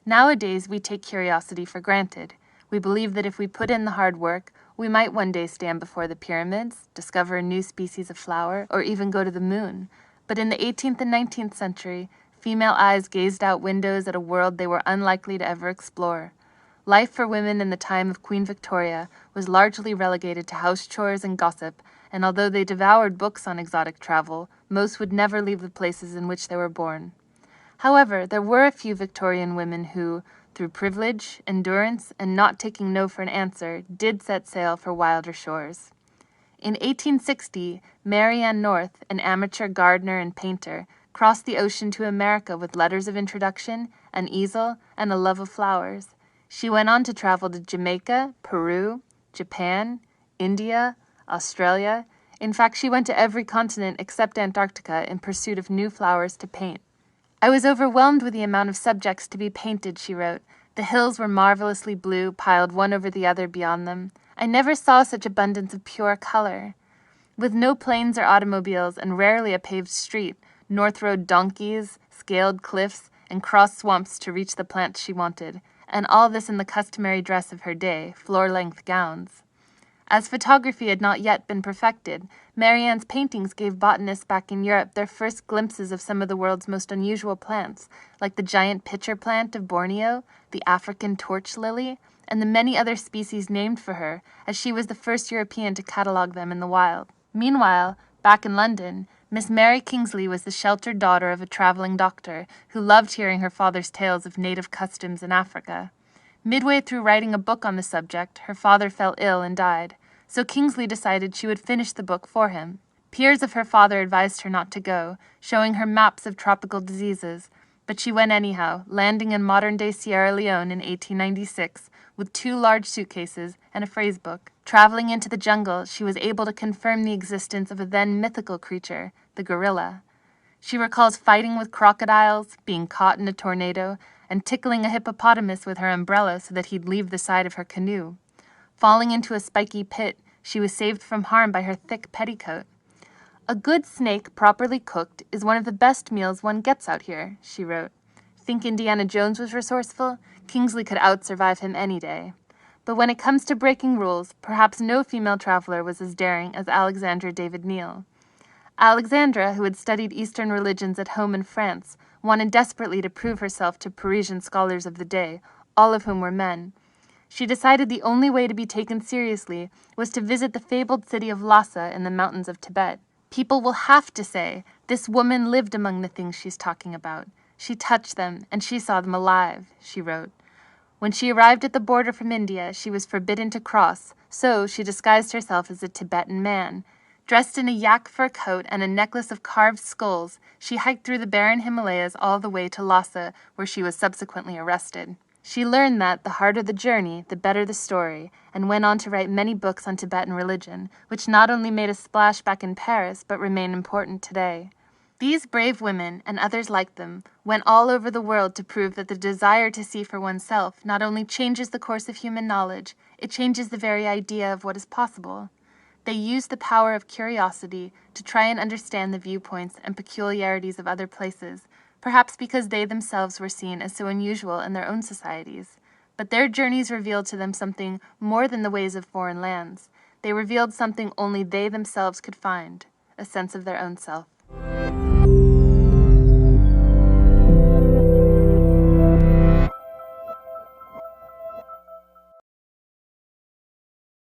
Nowadays, we take curiosity for granted. We believe that if we put in the hard work, we might one day stand before the pyramids, discover a new species of flower, or even go to the moon. But in the 18th and 19th century, female eyes gazed out windows at a world they were unlikely to ever explore. Life for women in the time of Queen Victoria was largely relegated to house chores and gossip, and although they devoured books on exotic travel, most would never leave the places in which they were born. However, there were a few Victorian women who, through privilege, endurance, and not taking no for an answer, did set sail for wilder shores. In 1860, Mary Ann North, an amateur gardener and painter, crossed the ocean to America with letters of introduction, an easel, and a love of flowers. She went on to travel to Jamaica, Peru, Japan, India, Australia. In fact, she went to every continent except Antarctica in pursuit of new flowers to paint. "I was overwhelmed with the amount of subjects to be painted," she wrote. "The hills were marvelously blue, piled one over the other beyond them. I never saw such abundance of pure color. With no planes or automobiles, and rarely a paved street, North rode donkeys, scaled cliffs, and crossed swamps to reach the plants she wanted, and all this in the customary dress of her day, floor-length gowns." As photography had not yet been perfected, Mary Ann's paintings gave botanists back in Europe their first glimpses of some of the world's most unusual plants, like the giant pitcher plant of Borneo, the African torch lily, and the many other species named for her, as she was the first European to catalogue them in the wild. Meanwhile, back in London, Miss Mary Kingsley was the sheltered daughter of a traveling doctor who loved hearing her father's tales of native customs in Africa. Midway through writing a book on the subject, her father fell ill and died, so Kingsley decided she would finish the book for him. Peers of her father advised her not to go, showing her maps of tropical diseases, but she went anyhow, landing in modern-day Sierra Leone in 1896 with 2 large suitcases and a phrase book. Traveling into the jungle, she was able to confirm the existence of a then mythical creature, the gorilla. She recalls fighting with crocodiles, being caught in a tornado, and tickling a hippopotamus with her umbrella so that he'd leave the side of her canoe. Falling into a spiky pit, she was saved from harm by her thick petticoat. "A good snake, properly cooked, is one of the best meals one gets out here," she wrote. Think Indiana Jones was resourceful? Kingsley could out-survive him any day. But when it comes to breaking rules, perhaps no female traveler was as daring as Alexandra David Neal. Alexandra, who had studied Eastern religions at home in France, wanted desperately to prove herself to Parisian scholars of the day, all of whom were men. She decided the only way to be taken seriously was to visit the fabled city of Lhasa in the mountains of Tibet. "People will have to say, 'This woman lived among the things she's talking about. She touched them, and she saw them alive,'" she wrote. When she arrived at the border from India, she was forbidden to cross, so she disguised herself as a Tibetan man. Dressed in a yak fur coat and a necklace of carved skulls, she hiked through the barren Himalayas all the way to Lhasa, where she was subsequently arrested. She learned that the harder the journey, the better the story, and went on to write many books on Tibetan religion, which not only made a splash back in Paris, but remain important today. These brave women, and others like them, went all over the world to prove that the desire to see for oneself not only changes the course of human knowledge, it changes the very idea of what is possible. They used the power of curiosity to try and understand the viewpoints and peculiarities of other places, perhaps because they themselves were seen as so unusual in their own societies. But their journeys revealed to them something more than the ways of foreign lands. They revealed something only they themselves could find, a sense of their own self.